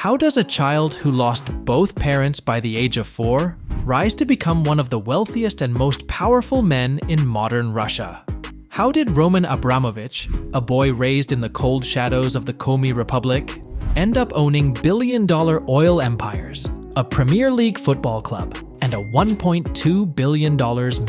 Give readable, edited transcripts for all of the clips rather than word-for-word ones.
How does a child who lost both parents by the age of 4 rise to become one of the wealthiest and most powerful men in modern Russia? How did Roman Abramovich, a boy raised in the cold shadows of the Komi Republic, end up owning billion-dollar oil empires, a Premier League football club, and a $1.2 billion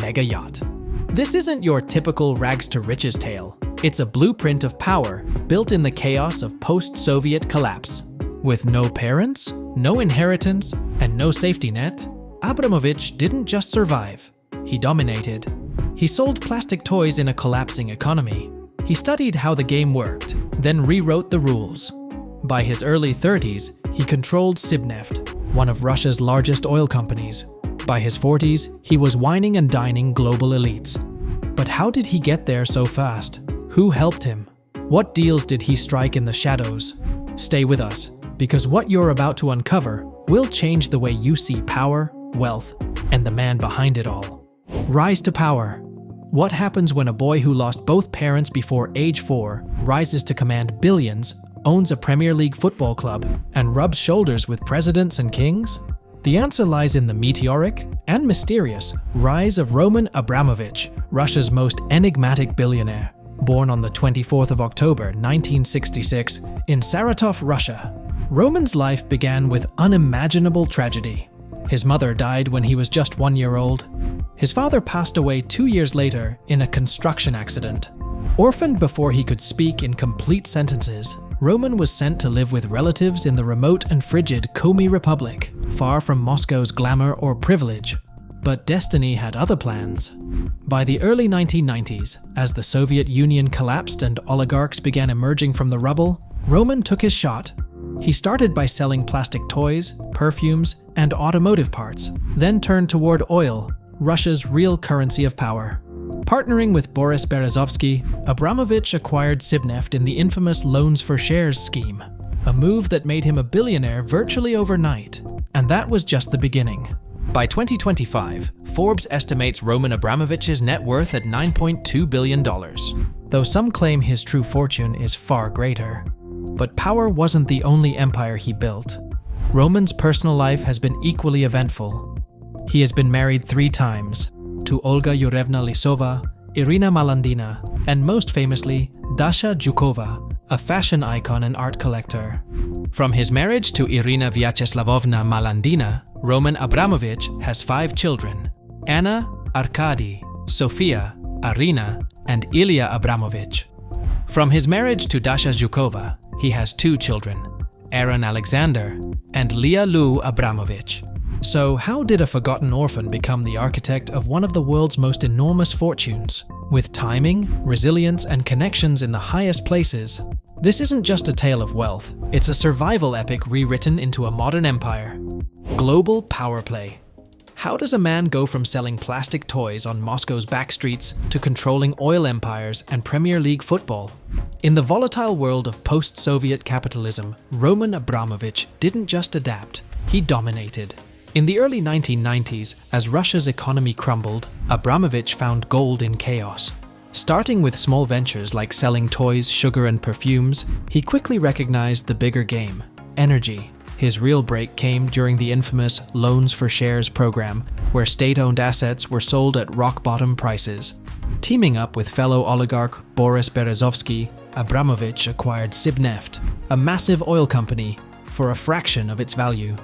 mega yacht? This isn't your typical rags-to-riches tale. It's a blueprint of power built in the chaos of post-Soviet collapse. With no parents, no inheritance, and no safety net, Abramovich didn't just survive. He dominated. He sold plastic toys in a collapsing economy. He studied how the game worked, then rewrote the rules. By his early 30s, he controlled Sibneft, one of Russia's largest oil companies. By his 40s, he was wining and dining global elites. But how did he get there so fast? Who helped him? What deals did he strike in the shadows? Stay with us, because what you're about to uncover will change the way you see power, wealth, and the man behind it all. Rise to power. What happens when a boy who lost both parents before age 4 rises to command billions, owns a Premier League football club, and rubs shoulders with presidents and kings? The answer lies in the meteoric and mysterious rise of Roman Abramovich, Russia's most enigmatic billionaire. Born on the 24th of October 1966 in Saratov, Russia, Roman's life began with unimaginable tragedy. His mother died when he was just 1 year old. His father passed away 2 years later in a construction accident. Orphaned before he could speak in complete sentences, Roman was sent to live with relatives in the remote and frigid Komi Republic, far from Moscow's glamour or privilege. But destiny had other plans. By the early 1990s, as the Soviet Union collapsed and oligarchs began emerging from the rubble, Roman took his shot. He started by selling plastic toys, perfumes, and automotive parts, then turned toward oil, Russia's real currency of power. Partnering with Boris Berezovsky, Abramovich acquired Sibneft in the infamous loans for shares scheme, a move that made him a billionaire virtually overnight. And that was just the beginning. By 2025, Forbes estimates Roman Abramovich's net worth at $9.2 billion, though some claim his true fortune is far greater. But power wasn't the only empire he built. Roman's personal life has been equally eventful. He has been married 3 times, to Olga Yurevna Lisova, Irina Malandina, and most famously, Dasha Zhukova, a fashion icon and art collector. From his marriage to Irina Vyacheslavovna Malandina, Roman Abramovich has 5 children: Anna, Arkady, Sofia, Arina, and Ilya Abramovich. From his marriage to Dasha Zhukova, he has 2 children, Aaron Alexander and Leah Lou Abramovich. So how did a forgotten orphan become the architect of one of the world's most enormous fortunes? With timing, resilience, and connections in the highest places, this isn't just a tale of wealth, it's a survival epic rewritten into a modern empire. Global power play. How does a man go from selling plastic toys on Moscow's backstreets to controlling oil empires and Premier League football? In the volatile world of post-Soviet capitalism, Roman Abramovich didn't just adapt, he dominated. In the early 1990s, as Russia's economy crumbled, Abramovich found gold in chaos. Starting with small ventures like selling toys, sugar, and perfumes, he quickly recognized the bigger game: energy. His real break came during the infamous Loans for Shares program, where state-owned assets were sold at rock-bottom prices. Teaming up with fellow oligarch Boris Berezovsky, Abramovich acquired Sibneft, a massive oil company, for a fraction of its value.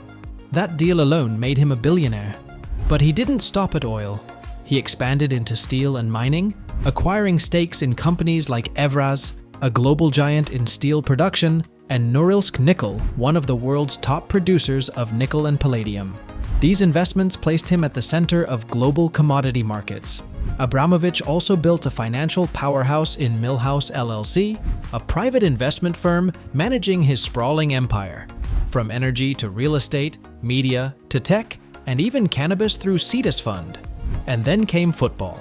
That deal alone made him a billionaire. But he didn't stop at oil. He expanded into steel and mining, acquiring stakes in companies like Evraz, a global giant in steel production, and Norilsk Nickel, one of the world's top producers of nickel and palladium. These investments placed him at the center of global commodity markets. Abramovich also built a financial powerhouse in Millhouse LLC, a private investment firm managing his sprawling empire. From energy to real estate, media to tech, and even cannabis through Cetus Fund. And then came football.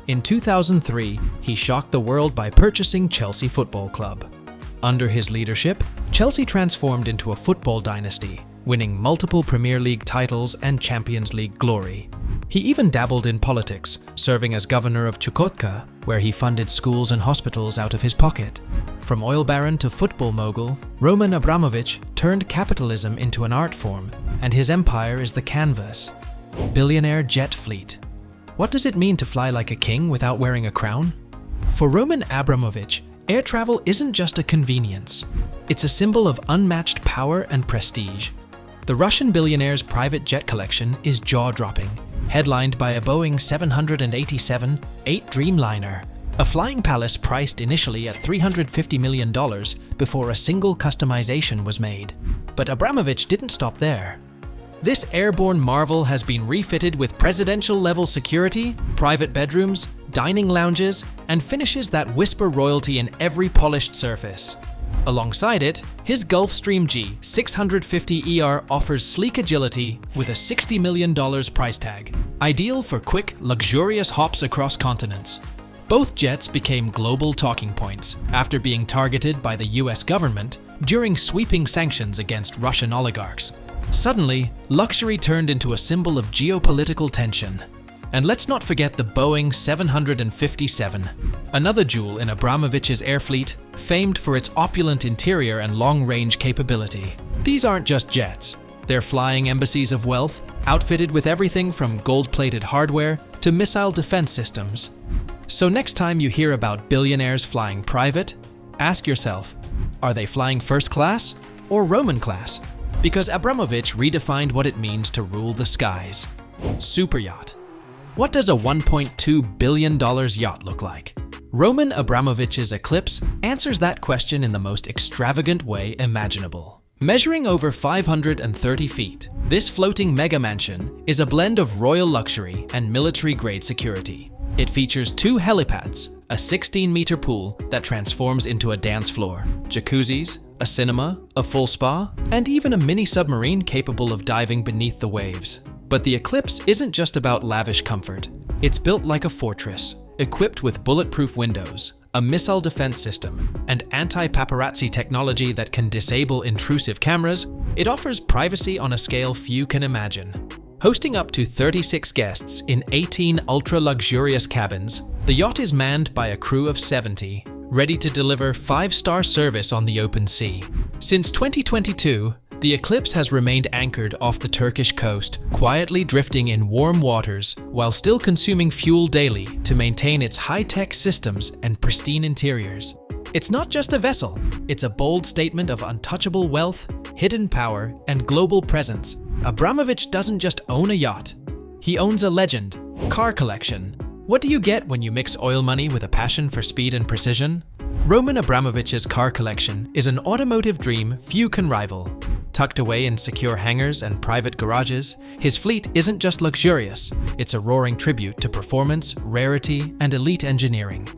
In 2003, he shocked the world by purchasing Chelsea Football Club. Under his leadership, Chelsea transformed into a football dynasty, winning multiple Premier League titles and Champions League glory. He even dabbled in politics, serving as governor of Chukotka, where he funded schools and hospitals out of his pocket. From oil baron to football mogul, Roman Abramovich turned capitalism into an art form, and his empire is the canvas. Billionaire jet fleet. What does it mean to fly like a king without wearing a crown? For Roman Abramovich, air travel isn't just a convenience. It's a symbol of unmatched power and prestige. The Russian billionaire's private jet collection is jaw-dropping, headlined by a Boeing 787-8 Dreamliner, a flying palace priced initially at $350 million before a single customization was made. But Abramovich didn't stop there. This airborne marvel has been refitted with presidential-level security, private bedrooms, dining lounges, and finishes that whisper royalty in every polished surface. Alongside it, his Gulfstream G650ER offers sleek agility with a $60 million price tag, ideal for quick, luxurious hops across continents. Both jets became global talking points after being targeted by the US government during sweeping sanctions against Russian oligarchs. Suddenly, luxury turned into a symbol of geopolitical tension. And let's not forget the Boeing 757, another jewel in Abramovich's air fleet, famed for its opulent interior and long-range capability. These aren't just jets. They're flying embassies of wealth, outfitted with everything from gold-plated hardware to missile defense systems. So next time you hear about billionaires flying private, ask yourself, are they flying first class or Roman class? Because Abramovich redefined what it means to rule the skies. Superyacht. What does a $1.2 billion yacht look like? Roman Abramovich's Eclipse answers that question in the most extravagant way imaginable. Measuring over 530 feet, this floating mega mansion is a blend of royal luxury and military-grade security. It features 2 helipads, a 16-meter pool that transforms into a dance floor, jacuzzis, a cinema, a full spa, and even a mini submarine capable of diving beneath the waves. But the Eclipse isn't just about lavish comfort. It's built like a fortress, equipped with bulletproof windows, a missile defense system, and anti-paparazzi technology that can disable intrusive cameras. It offers privacy on a scale few can imagine. Hosting up to 36 guests in 18 ultra-luxurious cabins, the yacht is manned by a crew of 70, ready to deliver 5-star service on the open sea. Since 2022, the Eclipse has remained anchored off the Turkish coast, quietly drifting in warm waters while still consuming fuel daily to maintain its high-tech systems and pristine interiors. It's not just a vessel, it's a bold statement of untouchable wealth, hidden power, and global presence. Abramovich doesn't just own a yacht. He owns a legend, car collection. What do you get when you mix oil money with a passion for speed and precision? Roman Abramovich's car collection is an automotive dream few can rival. Tucked away in secure hangars and private garages, his fleet isn't just luxurious, it's a roaring tribute to performance, rarity, and elite engineering.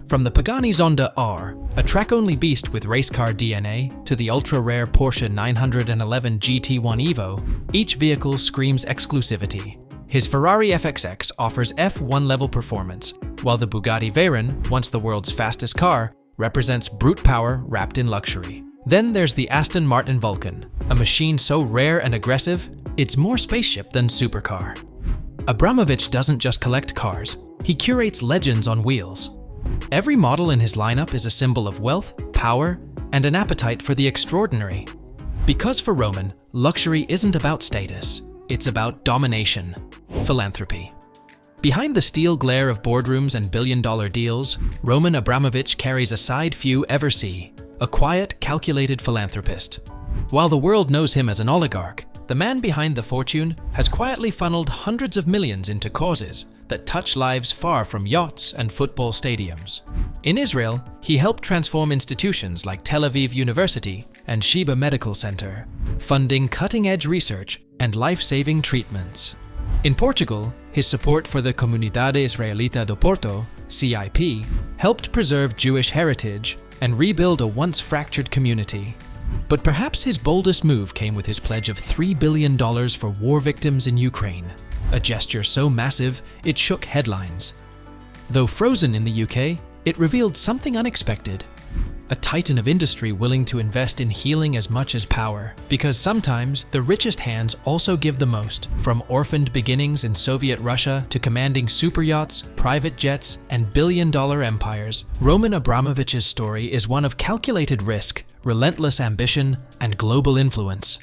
From the Pagani Zonda R, a track-only beast with race car DNA, to the ultra-rare Porsche 911 GT1 Evo, each vehicle screams exclusivity. His Ferrari FXX offers F1-level performance, while the Bugatti Veyron, once the world's fastest car, represents brute power wrapped in luxury. Then there's the Aston Martin Vulcan, a machine so rare and aggressive, it's more spaceship than supercar. Abramovich doesn't just collect cars, he curates legends on wheels. Every model in his lineup is a symbol of wealth, power, and an appetite for the extraordinary. Because for Roman, luxury isn't about status, it's about domination, philanthropy. Behind the steel glare of boardrooms and billion-dollar deals, Roman Abramovich carries a side few ever see, a quiet, calculated philanthropist. While the world knows him as an oligarch, the man behind the fortune has quietly funneled hundreds of millions into causes that touch lives far from yachts and football stadiums. In Israel, he helped transform institutions like Tel Aviv University and Sheba Medical Center, funding cutting-edge research and life-saving treatments. In Portugal, his support for the Comunidade Israelita do Porto, CIP, helped preserve Jewish heritage and rebuild a once-fractured community. But perhaps his boldest move came with his pledge of $3 billion for war victims in Ukraine, a gesture so massive it shook headlines. Though frozen in the UK, it revealed something unexpected. A titan of industry willing to invest in healing as much as power. Because sometimes, the richest hands also give the most. From orphaned beginnings in Soviet Russia to commanding superyachts, private jets, and billion-dollar empires, Roman Abramovich's story is one of calculated risk, relentless ambition, and global influence.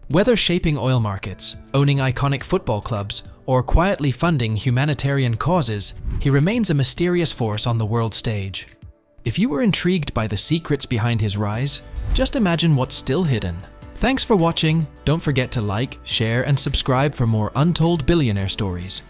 Whether shaping oil markets, owning iconic football clubs, or quietly funding humanitarian causes, he remains a mysterious force on the world stage. If you were intrigued by the secrets behind his rise, just imagine what's still hidden. Thanks for watching. Don't forget to like, share, and subscribe for more untold billionaire stories.